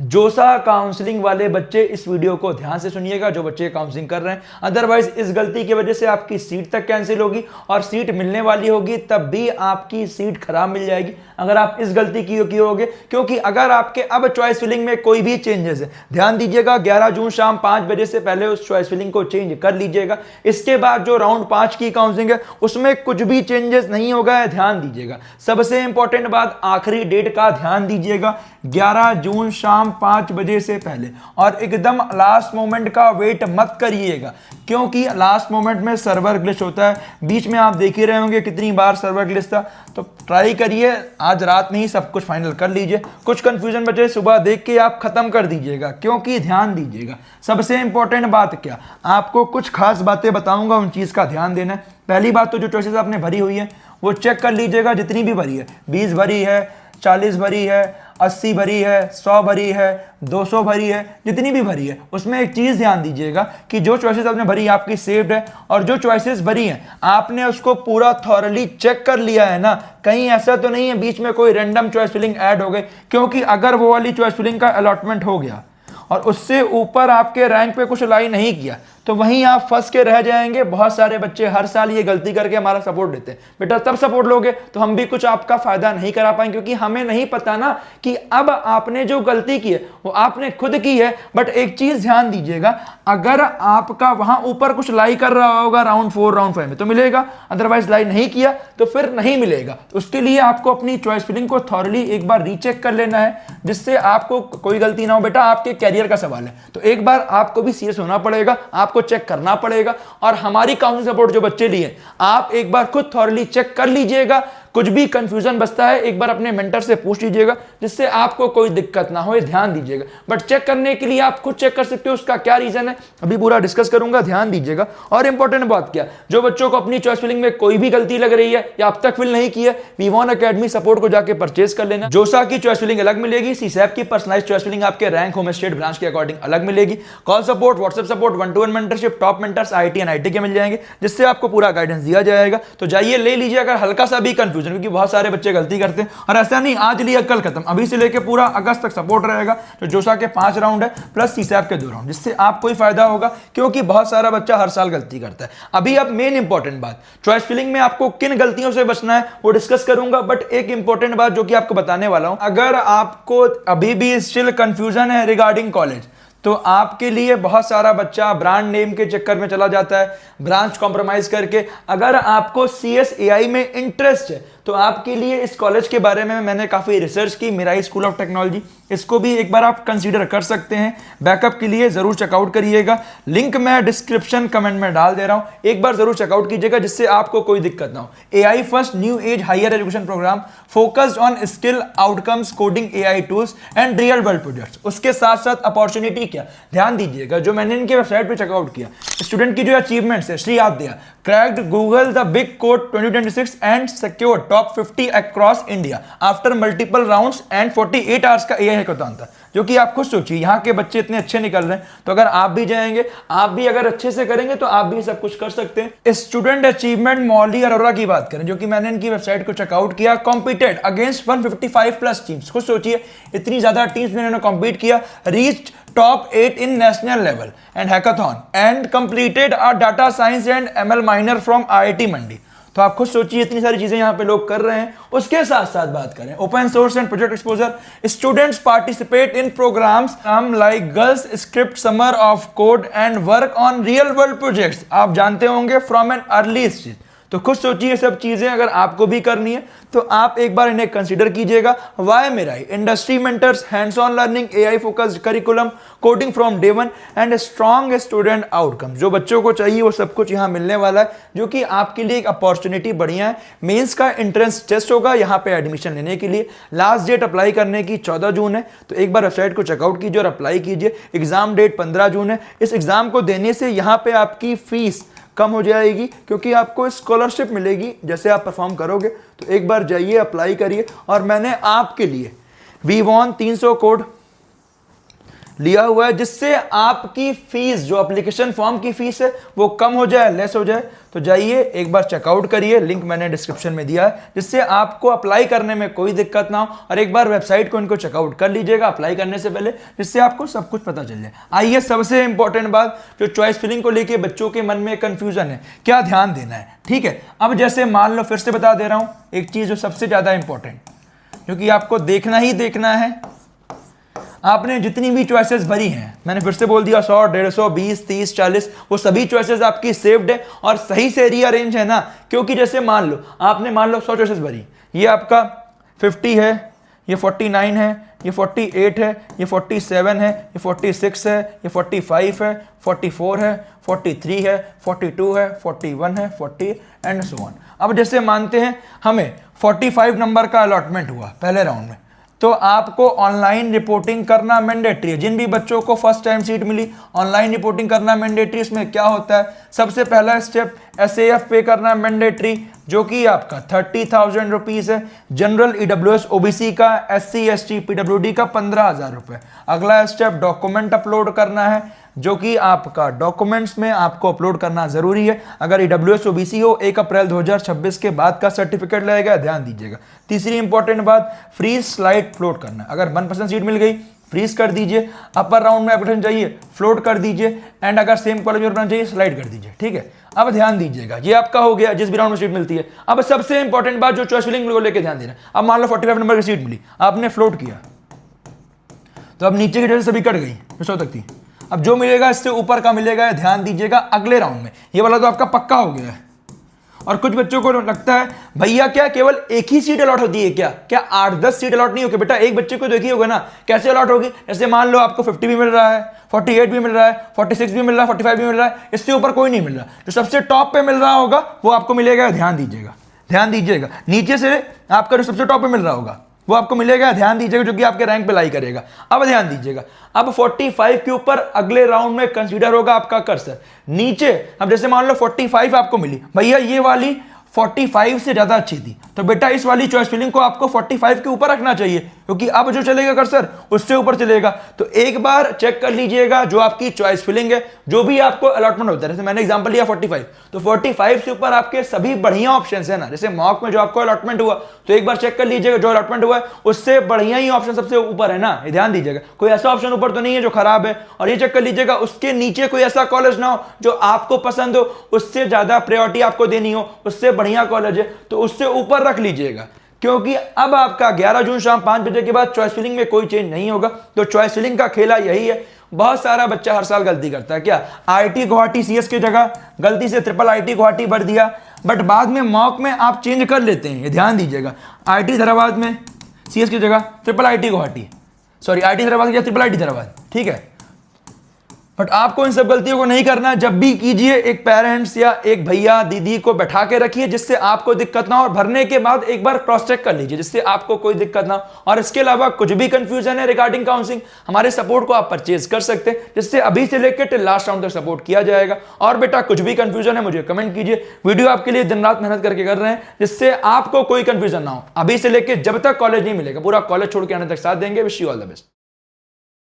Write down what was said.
जोसा काउंसलिंग वाले बच्चे इस वीडियो को ध्यान से सुनिएगा, जो बच्चे काउंसलिंग कर रहे हैं। अदरवाइज इस गलती की वजह से आपकी सीट तक कैंसिल होगी और सीट मिलने वाली होगी तब भी आपकी सीट खराब मिल जाएगी अगर आप इस गलती की होगे। क्योंकि अगर आपके अब चॉइस फिलिंग में कोई भी चेंजेस है, ध्यान दीजिएगा 11 जून शाम 5 बजे से पहले उस चॉइस फिलिंग को चेंज कर लीजिएगा। इसके बाद जो राउंड 5 की काउंसलिंग है उसमें कुछ भी चेंजेस नहीं होगा है, ध्यान दीजिएगा। सबसे इंपॉर्टेंट बात, आखिरी डेट का ध्यान दीजिएगा, 11 जून शाम 5 बजे से पहले। और एकदम लास्ट मोमेंट का वेट मत करिएगा, क्योंकि लास्ट मोमेंट में सर्वर ग्लिच होता है। बीच में आप देख ही रहे होंगे कितनी बार सर्वर ग्लिच था। तो ट्राई करिए आज रात में ही सब कुछ फाइनल कर लीजिए। कुछ कंफ्यूजन बचे सुबह देख के आप खत्म कर दीजिएगा, क्योंकि ध्यान दीजिएगा सबसे इंपॉर्टेंट बात क्या, आपको कुछ खास बातें बताऊंगा, उन चीज का ध्यान देना है। पहली बात तो जो चॉइसेस आपने भरी हुई है वो चेक कर लीजिएगा, जितनी भी भरी है, 20 भरी है, 40 भरी है, 80 भरी है, 100 भरी है, 200 भरी है, जितनी भी भरी है उसमें एक चीज ध्यान दीजिएगा कि जो चॉइसेस आपने भरी है आपकी सेव्ड है, और जो चॉइसेस भरी हैं आपने उसको पूरा थॉरली चेक कर लिया है ना। कहीं ऐसा तो नहीं है बीच में कोई रैंडम चॉइस फिलिंग ऐड हो गई, क्योंकि अगर वो वाली चॉइस फिलिंग का अलॉटमेंट हो गया और उससे ऊपर आपके रैंक पे कुछ अलाइन नहीं किया तो वहीं आप फंस के रह जाएंगे। बहुत सारे बच्चे हर साल ये गलती करके हमारा सपोर्ट देते हैं, बेटा तब सपोर्ट लोगे तो हम भी कुछ आपका फायदा नहीं करा पाएंगे, क्योंकि हमें नहीं पता ना कि अब आपने जो गलती की है वो आपने खुद की है। बट एक चीज ध्यान दीजिएगा, अगर आपका वहां ऊपर कुछ लाई कर रहा होगा राउंड 4 राउंड 5 में तो मिलेगा, अदरवाइज लाई नहीं किया तो फिर नहीं मिलेगा। तो उसके लिए आपको अपनी चॉइस फिलिंग को थॉरली एक बार रीचेक कर लेना है, जिससे आपको कोई गलती ना हो। बेटा आपके कैरियर का सवाल है तो एक बार आपको भी सीरियस होना पड़ेगा, आपको चेक करना पड़ेगा। और हमारी काउंसलिंग सपोर्ट जो बच्चे लिए आप एक बार खुद थॉरली चेक कर लीजिएगा। कुछ भी कंफ्यूजन बचता है एक बार अपने मेंटर से पूछ लीजिएगा, जिससे आपको कोई दिक्कत ना हो, ध्यान दीजिएगा। बट चेक करने के लिए आप खुद चेक कर सकते हो, उसका क्या रीजन है अभी पूरा डिस्कस करूंगा, ध्यान दीजिएगा। और इंपॉर्टेंट बात क्या, जो बच्चों को अपनी चॉइस फिलिंग में कोई भी गलती लग रही है या अब तक फिल नहीं की है, वीवॉन एकेडमी सपोर्ट को जाके परचेज कर लेना। जोसा की चॉइस फिलिंग अलग मिलेगी, सीसैप की पर्सनलाइज्ड चॉइस फिलिंग आपके रैंक होम स्टेट ब्रांच के अकॉर्डिंग अलग मिलेगी। Call support, WhatsApp support, 1-to-1 mentorship, top mentors IT and IT के मिल जाएंगे, जिससे आपको पूरा गाइडेंस दिया जाएगा। तो जाइए ले लीजिए अगर हल्का सा भी कंफ्यूजन, क्योंकि बहुत सारे बच्चे गलती करते हैं। और ऐसा नहीं आज लिया कल खत्म, अभी से लेके पूरा अगस्त तक सपोर्ट रहेगा। जो जोसा के 5 राउंड है प्लस सीसैप के 2 राउंड, जिससे आपको ही फायदा होगा, क्योंकि बहुत सारा बच्चा हर साल गलती करता है। अभी अब मेन इंपॉर्टेंट बात, चॉइस फिलिंग में आपको किन गलतियों से बचना है वो डिस्कस करूंगा। बट एक इंपॉर्टेंट बात जो कि आपको बताने वाला हूं, अगर आपको अभी भी स्टिल कंफ्यूजन है रिगार्डिंग कॉलेज, तो आपके लिए बहुत सारा बच्चा ब्रांड नेम के चक्कर में चला जाता है, ब्रांच कॉम्प्रोमाइज करके। अगर आपको CSAI में इंटरेस्ट है तो आपके लिए इस कॉलेज के बारे में मैंने काफी रिसर्च की, मिराई स्कूल ऑफ टेक्नोलॉजी, इसको भी एक बार आप कंसीडर कर सकते हैं। बैकअप के लिए जरूर चेकआउट करिएगा, लिंक मैं डिस्क्रिप्शन कमेंट में डाल दे रहा हूं, एक बार जरूर चेकआउट कीजिएगा, जिससे आपको कोई दिक्कत ना हो। AI first new age higher education program focused on skill outcomes, coding, AI tools and real world projects. उसके साथ साथ अपॉर्चुनिटी क्या, ध्यान दीजिएगा, जो मैंने इनके वेबसाइट पे चेकआउट किया, स्टूडेंट की जो अचीवमेंट्स है, Shri Aadya cracked Google the big code 2026 and secured top 50 across India after multiple rounds and 48 hours का AI हैकाथॉन था। जो कि आप खुद सोचिए, यहाँ के बच्चे इतने अच्छे निकल रहे हैं, तो अगर आप भी जाएंगे, आप भी अगर अच्छे से करेंगे तो आप भी सब कुछ कर सकते हैं। स्टूडेंट अचीवमेंट मौली अरोरा की बात करें, जो कि मैंने इनकी वेबसाइट को चेकआउट किया, कॉम्पिटेड अगेंस्ट 155 प्लस टीम्स। खुद सोचिए इतनी ज्यादा टीम्स में इन्होंने कॉम्पीट किया, reached top 8 in national level and hackathon and completed a data science and ML minor from IIT मंडी। तो आप खुद सोचिए इतनी सारी चीजें यहां पे लोग कर रहे हैं। उसके साथ साथ बात करें open source and project exposure, students participate in programs like girls script summer of code and work on real world projects, आप जानते होंगे, फ्रॉम एन अर्ली स्टेज। तो खुद सोचिए सब चीजें अगर आपको भी करनी है तो आप एक बार इन्हें कंसीडर कीजिएगा। Why Mirai industry mentors, hands on learning, AI focused curriculum, coding from day one and strong student outcome. जो बच्चों को चाहिए वो सब कुछ यहाँ मिलने वाला है, जो कि आपके लिए एक अपॉर्चुनिटी बढ़िया है। मेंस का एंट्रेंस टेस्ट होगा यहाँ पे एडमिशन लेने के लिए, लास्ट डेट अप्लाई करने की 14 जून है। तो एक बार वेबसाइट को चेकआउट कीजिए और अप्लाई कीजिए। एग्जाम डेट 15 जून है। इस एग्जाम को देने से यहाँ पे आपकी फीस कम हो जाएगी, क्योंकि आपको स्कॉलरशिप मिलेगी जैसे आप परफॉर्म करोगे। तो एक बार जाइए, अप्लाई करिए। और मैंने आपके लिए वीवॉन 300 कोड लिया हुआ है, जिससे आपकी फीस, जो एप्लीकेशन फॉर्म की फीस है वो कम हो जाए, लेस हो जाए। तो जाइए एक बार चेकआउट करिए, लिंक मैंने डिस्क्रिप्शन में दिया है, जिससे आपको अप्लाई करने में कोई दिक्कत ना हो। और एक बार वेबसाइट को इनको चेकआउट कर लीजिएगा अप्लाई करने से पहले, जिससे आपको सब कुछ पता चल जाए। आइए सबसे इंपॉर्टेंट बात, जो चॉइस फिलिंग को लेके बच्चों के मन में कंफ्यूजन है, क्या ध्यान देना है, ठीक है। अब जैसे मान लो, फिर से बता दे रहा हूं एक चीज जो सबसे ज्यादा इंपॉर्टेंट, क्योंकि आपको देखना ही देखना है। आपने जितनी भी चॉइसेस भरी हैं, मैंने फिर से बोल दिया 100, 150, 20, 30, 40, वो सभी चॉइसेस आपकी सेव्ड है और सही से रीअरेंज है ना। क्योंकि जैसे मान लो आपने 100 चॉइसेस भरी, ये आपका 50 है, ये 49 है, ये 48 है, ये 47 है, ये 46 है, ये 45 है, 44 है, 43 है, 42 है, 41 है, 40 एंड सो ऑन। अब जैसे मानते हैं हमें 45 नंबर का अलॉटमेंट हुआ पहले राउंड में, तो आपको ऑनलाइन रिपोर्टिंग करना मैंडेटरी है। जिन भी बच्चों को फर्स्ट टाइम सीट मिली, ऑनलाइन रिपोर्टिंग करना मैंडेटरी। इसमें क्या होता है, सबसे पहला स्टेप SAF पे करना मैंडेटरी, जो कि आपका 30,000 रुपीज़ है। जनरल EWS OBC का, SC ST PWD का 15,000 रुपये। अगला स्टेप डॉक्यूमेंट अपलोड करना है, जो कि आपका डॉक्यूमेंट्स में आपको अपलोड करना जरूरी है। अगर EWS OBC हो, 1 अप्रैल 2026 के बाद का सर्टिफिकेट लगेगा, ध्यान दीजिएगा। तीसरी इंपॉर्टेंट बात, फ्रीज स्लाइड फ्लोट करना। अगर मनपसंद सीट मिल गई, फ्रीज कर दीजिए। अपर राउंड में एप्लीकेशन चाहिए, फ्लोट कर दीजिए। एंड अगर सेम कॉलेज में बनाना चाहिए, स्लाइड कर दीजिए, ठीक है। अब ध्यान दीजिएगा, ये आपका हो गया जिस भी राउंड में सीट मिलती है। अब सबसे इंपॉर्टेंट बात, जो चॉइस फिलिंग को लेकर ध्यान देना। अब मान लो 45 नंबर की सीट मिली, आपने फ्लोट किया, तो अब नीचे की जगह सभी कट गई, 100 तक थी। अब जो मिलेगा इससे ऊपर का मिलेगा, ध्यान दीजिएगा अगले राउंड में। ये वाला तो आपका पक्का हो गया है। और कुछ बच्चों को लगता है भैया क्या केवल एक ही सीट अलॉट होती है क्या? क्या 8-10 सीट अलॉट नहीं होगी? बेटा एक बच्चे को देखी होगा ना, कैसे अलॉट होगी। जैसे मान लो आपको 50 भी मिल रहा है, 48 भी मिल रहा है, 46 भी मिल रहा है, 45 भी मिल रहा है, इससे ऊपर कोई नहीं मिल रहा। जो सबसे टॉप पे मिल रहा होगा वो आपको मिलेगा, ध्यान दीजिएगा, ध्यान दीजिएगा। नीचे से आपका जो सबसे टॉप पे मिल रहा होगा वो आपको मिलेगा, ध्यान दीजिएगा, जो कि आपके रैंक पे लाई करेगा। अब ध्यान दीजिएगा, अब 45 के ऊपर अगले राउंड में कंसीडर होगा आपका कर्सर। नीचे अब जैसे मान लो 45 आपको मिली, भैया ये वाली 45 से ज्यादा अच्छी थी, तो बेटा इस वाली चॉइस फिलिंग को आपको 45 के ऊपर रखना चाहिए, क्योंकि अब जो चलेगा कर्सर उससे ऊपर चलेगा। तो एक बार चेक कर लीजिएगा जो आपकी चॉइस फिलिंग है, जो भी आपको अलॉटमेंट होता है। जैसे मैंने एग्जांपल लिया 45, तो 45 से ऊपर आपके सभी बढ़िया ऑप्शन है ना। जैसे मॉक में जो आपको अलॉटमेंट हुआ, तो एक बार चेक कर लीजिएगा जो अलॉटमेंट हुआ है उससे बढ़िया ही ऑप्शन सबसे ऊपर है ना, ध्यान दीजिएगा। कोई ऐसा ऑप्शन ऊपर तो नहीं है जो खराब है। और ये चेक कर लीजिएगा उसके नीचे कोई ऐसा कॉलेज ना हो जो आपको पसंद हो, उससे ज्यादा प्रायोरिटी आपको देनी हो, उससे बढ़िया कॉलेज है तो उससे ऊपर रख लीजिएगा। क्योंकि अब आपका 11 जून शाम 5 बजे के बाद चॉइस फिलिंग में कोई चेंज नहीं होगा। तो चॉइस फिलिंग का खेला यही है। बहुत सारा बच्चा हर साल गलती करता है, क्या IIT गुवाहाटी CS की जगह गलती से IIIT गुवाहाटी भर दिया, बट बाद में मॉक में आप चेंज कर लेते हैं, ये ध्यान दीजिएगा। IIT हैदराबाद में CS की जगह IIIT Guwahati, sorry IIT Hyderabad की जगह IIIT हैदराबाद, ठीक है। बट आपको इन सब गलतियों को नहीं करना। जब भी कीजिए एक पेरेंट्स या एक भैया दीदी को बैठा के रखिए, जिससे आपको दिक्कत ना हो, और भरने के बाद एक बार क्रॉस चेक कर लीजिए, जिससे आपको कोई दिक्कत ना हो। और इसके अलावा कुछ भी कंफ्यूजन है रिगार्डिंग काउंसलिंग, हमारे सपोर्ट को आप परचेज कर सकते हैं, जिससे अभी से लेकर टिल लास्ट राउंड तक सपोर्ट किया जाएगा। और बेटा कुछ भी कंफ्यूजन है मुझे कमेंट कीजिए, वीडियो आपके लिए दिन रात मेहनत करके कर रहे हैं, जिससे आपको कोई कंफ्यूजन ना हो। अभी से लेकर जब तक कॉलेज नहीं मिलेगा, पूरा कॉलेज छोड़ के आने तक साथ देंगे। Wish you all the best.